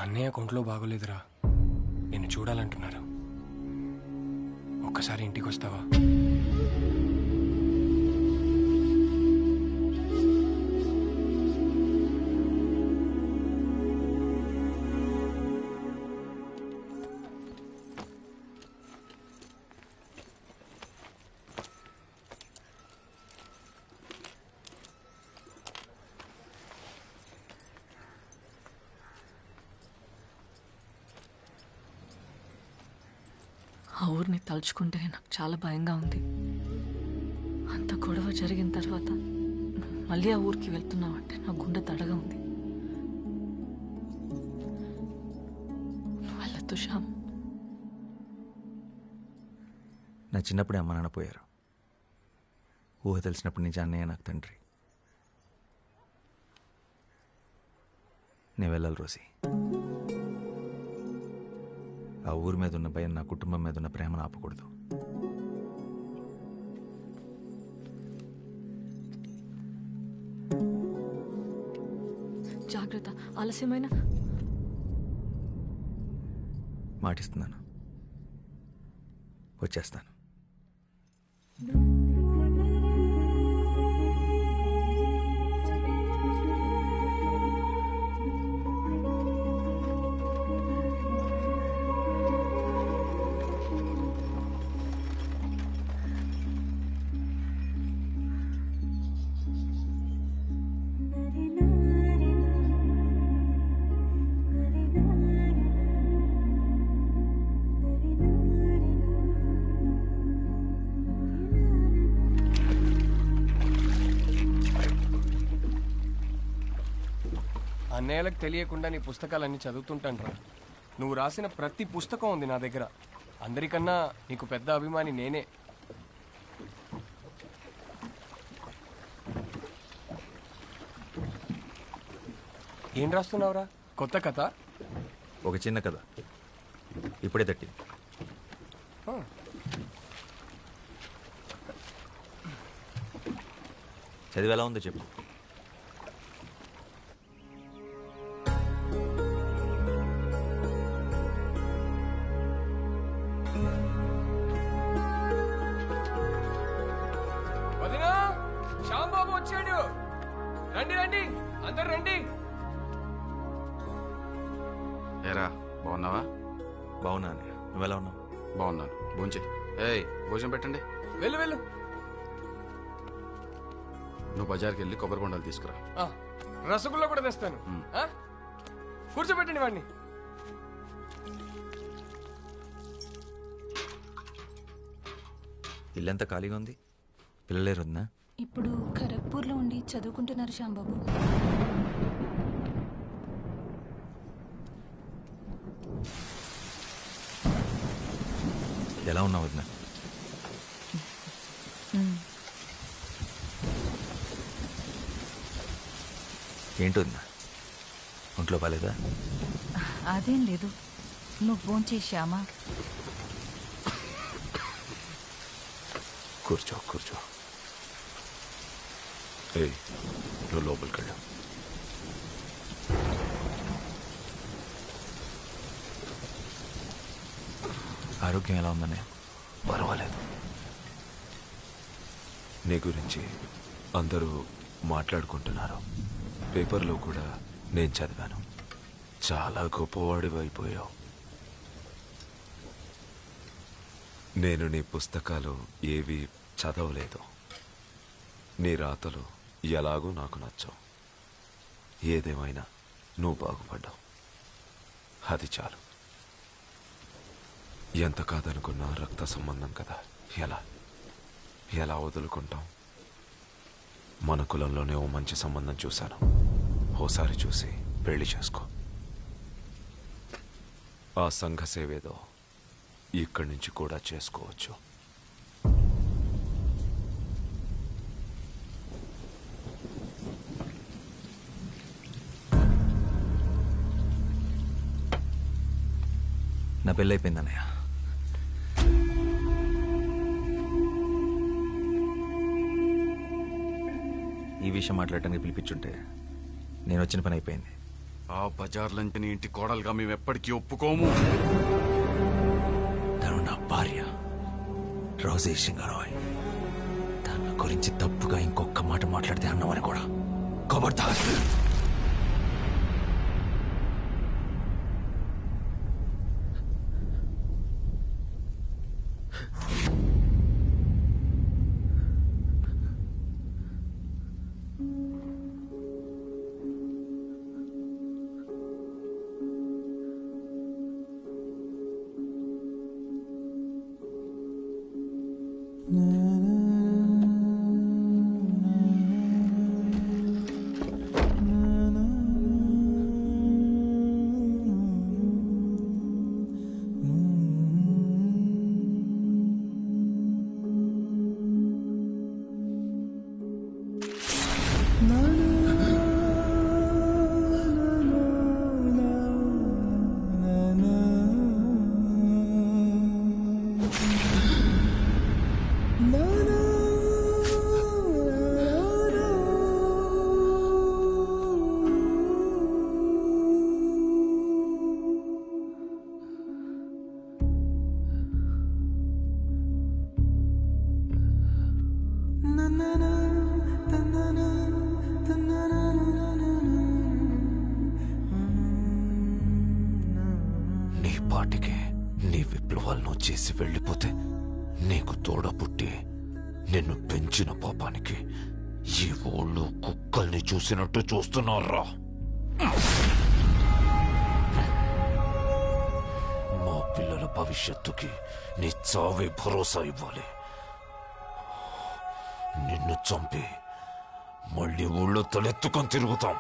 అన్నయ్య కొంట్లో బాగోలేదురా, నిన్ను చూడాలంటున్నారు. ఒక్కసారి ఇంటికి వస్తావా? ఆ ఊరిని తలుచుకుంటే నాకు చాలా భయంగా ఉంది. అంత గొడవ జరిగిన తర్వాత మళ్ళీ ఆ ఊరికి వెళ్తున్నావంటే నా గుండె దడగా ఉంది. వెళ్ళొద్దు శ్యామ్. నా చిన్నప్పుడే అమ్మ నాన్న పోయారు. ఊహ తెలిసినప్పటి నుంచి అన్నయ్య నాకు తండ్రి. నేను వెళ్ళాలి రోసి. ఆ ఊరి మీద ఉన్న భయం నా కుటుంబం మీద ఉన్న ప్రేమను ఆపకూడదు. జాగ్రత్త, ఆలస్యమైన. మాటిస్తున్నాను, వచ్చేస్తాను. అన్నయ్యలకు తెలియకుండా నీ పుస్తకాలన్నీ చదువుతుంటానురా. నువ్వు రాసిన ప్రతి పుస్తకం ఉంది నా దగ్గర. అందరికన్నా నీకు పెద్ద అభిమాని నేనే. ఏం రాస్తున్నావురా? కొత్త కథ? ఒక చిన్న కథ ఇప్పుడే తట్టి. చదివి ఎలా ఉందో చెప్పు. వదినా, శ్యాంబాబు వచ్చాడు. రండి రండి, అందరు రండి. ఏరా, బాగున్నావా? బాగున్నా అన్నయ్య, నువ్వెలా ఉన్నావు? బాగున్నాను. భోంచే. ఏయ్, భోజనం పెట్టండి. వెళ్ళు వెళ్ళు. నువ్వు బజార్కి వెళ్ళి కొబ్బరి బొండాలు తీసుకురా. రసగుల్లా కూడా తెస్తాను. కూర్చోబెట్టండి వాడిని. ఇల్లంతా ఖాళీగా ఉంది, పిల్లలేరు వద్దా? ఇప్పుడు ఖరగ్పూర్లో ఉండి చదువుకుంటున్నారు శ్యాంబాబు. ఎలా ఉన్నావు వద్దా? ఏంటి వద్దా, ఒంట్లో బాలేదా? అదేం లేదు, నువ్వు భోంచేశామా? కూర్చో కూర్చో. ఏయ్, నువ్వు లోపలికి వెళ్ళు. ఆరోగ్యం ఎలా ఉందనే? పర్వాలేదు. నీ గురించి అందరూ మాట్లాడుకుంటున్నారు. పేపర్లో కూడా నేను చదివాను. చాలా గొప్పవాడివి అయిపోయావు. నేను నీ పుస్తకాలు ఏవి చదవలేదు. నీ రాతలు ఎలాగో నాకు నచ్చవు. ఏదేమైనా నువ్వు బాగుపడ్డావు, అది చాలు. ఎంత కాదనుకున్నా రక్త సంబంధం కదా, ఎలా ఎలా వదులుకుంటాం? మన కులంలోనే ఓ మంచి సంబంధం చూశాను. ఓసారి చూసి పెళ్లి చేసుకో. ఆ సంఘ సేవేదో ఇక్కడి నుంచి కూడా చేసుకోవచ్చు. నా పెళ్ళైపోయింది అన్నయ్య. ఈ విషయం మాట్లాడటానికి పిలిపించుంటే నేను వచ్చిన పని అయిపోయింది. ఆ బజార్లంచని ఇంటి కోడలుగా మేము ఎప్పటికీ ఒప్పుకోము. తను నా భార్య రోజే సింగరాయ్. తన గురించి తప్పుగా ఇంకొక మాట మాట్లాడితే అన్నవని కూడా కబడ్దార్. నీ పాటికి నీ విప్లవాలను చేసి వెళ్ళిపోతే నీకు తోడ పుట్టి నిన్ను పెంచిన పాపానికి ఈ ఊళ్ళో కుక్కల్ని చూసినట్టు చూస్తున్నారా? మా పిల్లల భవిష్యత్తుకి నీ చావే భరోసా ఇవ్వాలి. నిన్ను చంపి మళ్ళీ ఊళ్ళో తలెత్తుకొని తిరుగుతాం.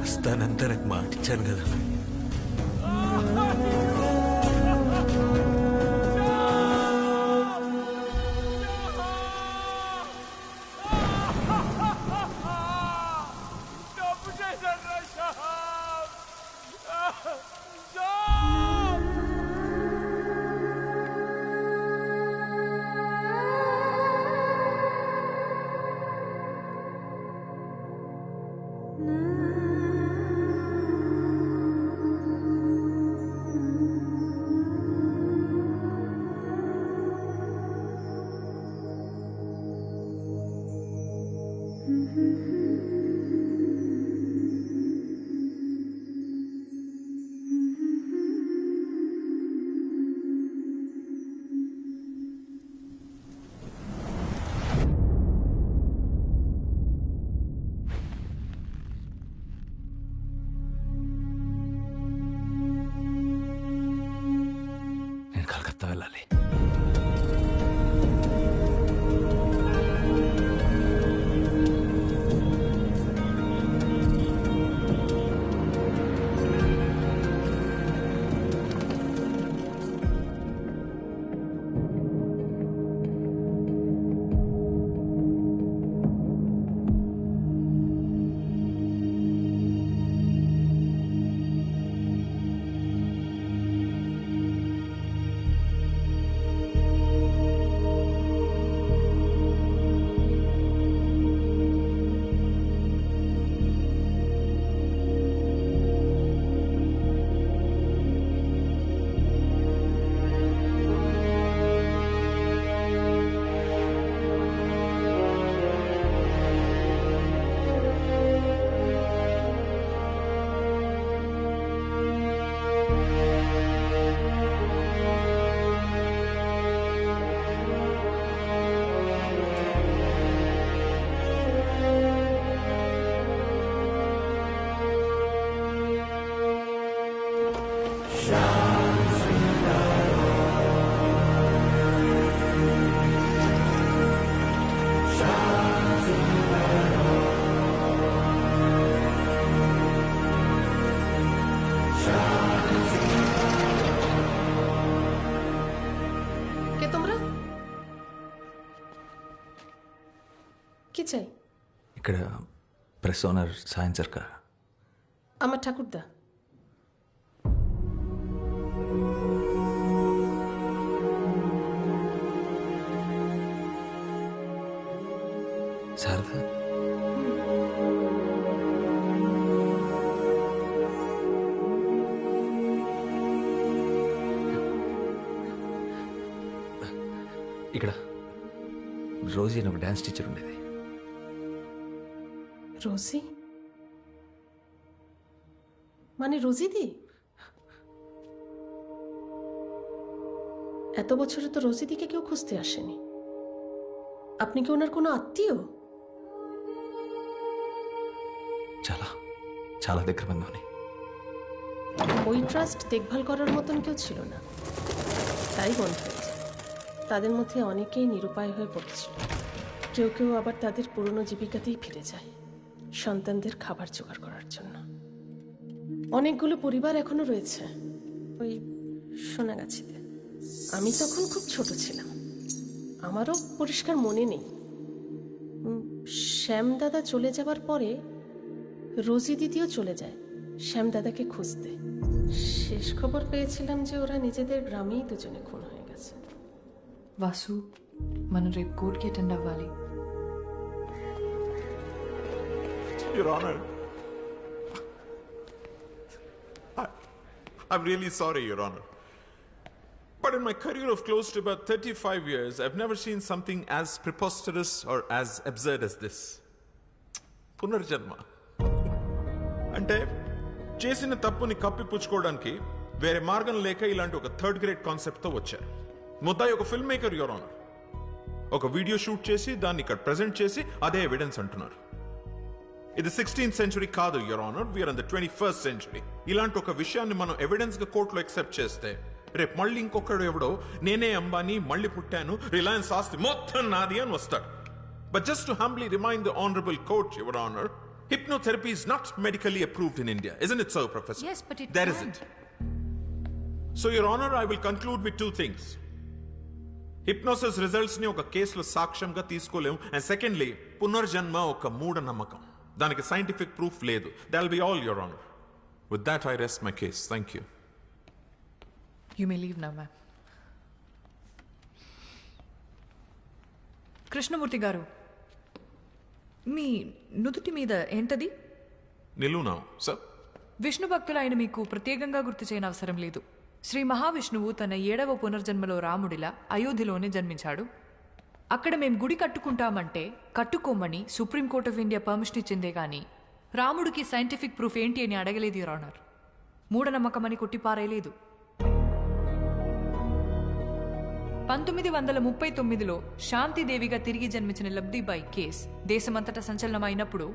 వస్తానంతా నాకు మాటిచ్చాను కదా. నేను కలకత్తా వెళ్ళాలి. চাই? ఇక్కడ ప్రెస్ ఓనర్ సాయం సర్కార్. আমার ঠাকুরদা। శారదా, ఇక్కడ రోజీ అని ఒక డాన్స్ టీచర్ ఉండేది. রোজি? মানে রোজিদি? এত বছরে তো রোজিদিকে কেউ খুঁজতে আসেনি। আপনি কি ওনার কোনো আত্মীয়? చాలా చాలా దగ్గర బంధువుని. ওই ট্রাস্ট দেখভাল করার মতন কেউ ছিল না, তাই বন্ধ হয়েছে। তাদের মধ্যে অনেকেই নিরুপায় হয়ে পড়েছিল, কেউ কেউ আবার তাদের পুরনো জীবিকাতেই ফিরে যায় সন্তানদের খাবার জোগাড় করার জন্য। অনেকগুলো পরিবার এখনো রয়েছে ওই সোনাগাছিতে। আমি তখন খুব ছোট ছিলাম, আমারও পরিষ্কার মনে নেই। শ্যামদাদা চলে যাবার পরে রোজি দিদিও চলে যায় শ্যামদাদাকে খুঁজতে। শেষ খবর পেয়েছিলাম যে ওরা নিজেদের গ্রামেই দুজনে খুন হয়ে গেছে। వాసు, మనం రేపు కోర్టుకి అటెండ్ అవ్వాలి. Your Honor, I'm really sorry, Your Honor. But in my career of close to about 35 years, I've never seen something as preposterous or as absurd as this. పునర్జన్మ అంటే చేసిన తప్పుని కప్పిపుచ్చుకోవడానికి వేరే మార్గం లేక ఇలాంటి ఒక థర్డ్ గ్రేడ్ కాన్సెప్ట్తో వచ్చారు. ముద్దాయి ఒక ఫిల్మ్ మేకర్, యువర్ ఆనర్. ఒక వీడియో షూట్ చేసి దాన్ని ఇక్కడ ప్రెజెంట్ చేసి అదే ఎవిడెన్స్ అంటున్నారు. ఇది 16th సెంచురీ కాదు, your honour. We're in the 21st century. ఇలాంటి ఒక విషయాన్ని మనం ఎవిడెన్స్ గా కోర్టులో ఎక్సెప్ట్ చేస్తే రేపు మళ్ళీ ఇంకొకడు ఎవడో నేనే అంబానీ మళ్ళీ పుట్టాను, రిలయన్స్ ఆస్తి మొత్తం నాది అని వస్తాడు. But just to humbly remind the honourable court, your honour, hypnotherapy is not medically approved in India. Isn't it so, Professor? Yes, but it There can. isn't. So, Your Honor, I will conclude with two things. Hypnosis results ni oka case lo సాక్ష్యంగా తీసుకోలేము. And secondly, పునర్జన్మ ఒక మూఢ నమ్మకం. దానికి scientific proof లేదు. That'll be all, Your Honor. With that, I rest my case. Thank you. You may leave now, ma'am. Krishnamurthy గారు, మీ నుదుటి మీద ఏంటది? నిలు now, sir. విష్ణు భక్తులైన మీకు ప్రత్యేకంగా గుర్తు చేయని అవసరం లేదు. శ్రీ మహావిష్ణువు తన 7వ పునర్జన్మలో రాముడిలా అయోధ్యలోనే జన్మించాడు. అక్కడ మేం గుడి కట్టుకుంటామంటే కట్టుకోమని సుప్రీంకోర్ట్ ఆఫ్ ఇండియా పర్మిషన్ ఇచ్చిందే గాని రాముడికి సైంటిఫిక్ ప్రూఫ్ ఏంటి అని అడగలేదు, యువర్ ఆనర్. మూఢనమ్మకమని కొట్టిపారేయలేదు. 1939లో శాంతిదేవిగా తిరిగి జన్మించిన లబ్ధిబాయి కేస్ దేశమంతటా సంచలనమైనప్పుడు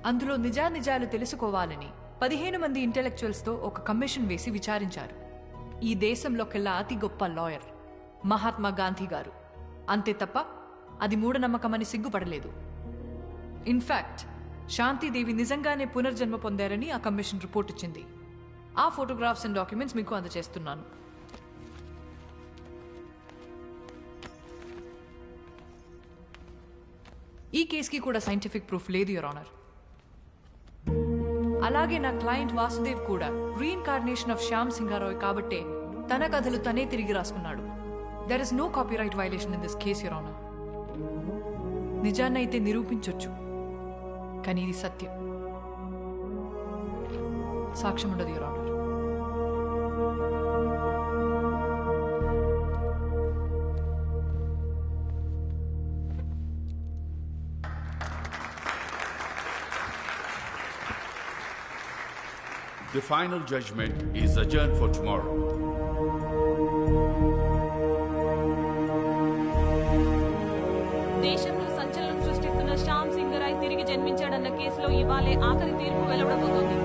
అందులో నిజానిజాలు తెలుసుకోవాలని 15 మంది ఇంటెలెక్చువల్స్తో ఒక కమిషన్ వేసి విచారించారు. ఈ దేశంలోకెల్లా అతి గొప్ప లాయర్ మహాత్మా గాంధీ గారు. అంతే తప్ప అది మూఢనమ్మకమని సిగ్గుపడలేదు. ఇన్ఫాక్ట్ శాంతిదేవి నిజంగానే పునర్జన్మ పొందారని ఆ కమిషన్ రిపోర్ట్ ఇచ్చింది. ఆ ఫోటోగ్రాఫ్స్ అండ్ డాక్యుమెంట్స్ మీకు అందజేస్తున్నాను. ఈ కేసుకి కూడా సైంటిఫిక్ ప్రూఫ్ లేదు, యువర్ ఆనర్. అలాగే నా క్లయింట్ వాసుదేవ్ కూడా రీఇన్కార్నేషన్ ఆఫ్ శ్యామ్ సింగారాయ్ కాబట్టే తన కథలు తనే తిరిగి రాసుకున్నాడు. There is no copyright violation in this case, your honour. నిజాన్నైతే నిరూపించొచ్చు, కానీ ఇది సత్యం. సాక్ష్యం ఉండదు, your honour. The final judgment is adjourned for tomorrow. దేశంలో సంచలనం సృష్టిస్తున్న శ్యామ్ సింగరాయ్ తిరిగి జన్మించాడన్న కేసులో ఇవాళే ఆఖరి తీర్పు వెలువడబోతోంది.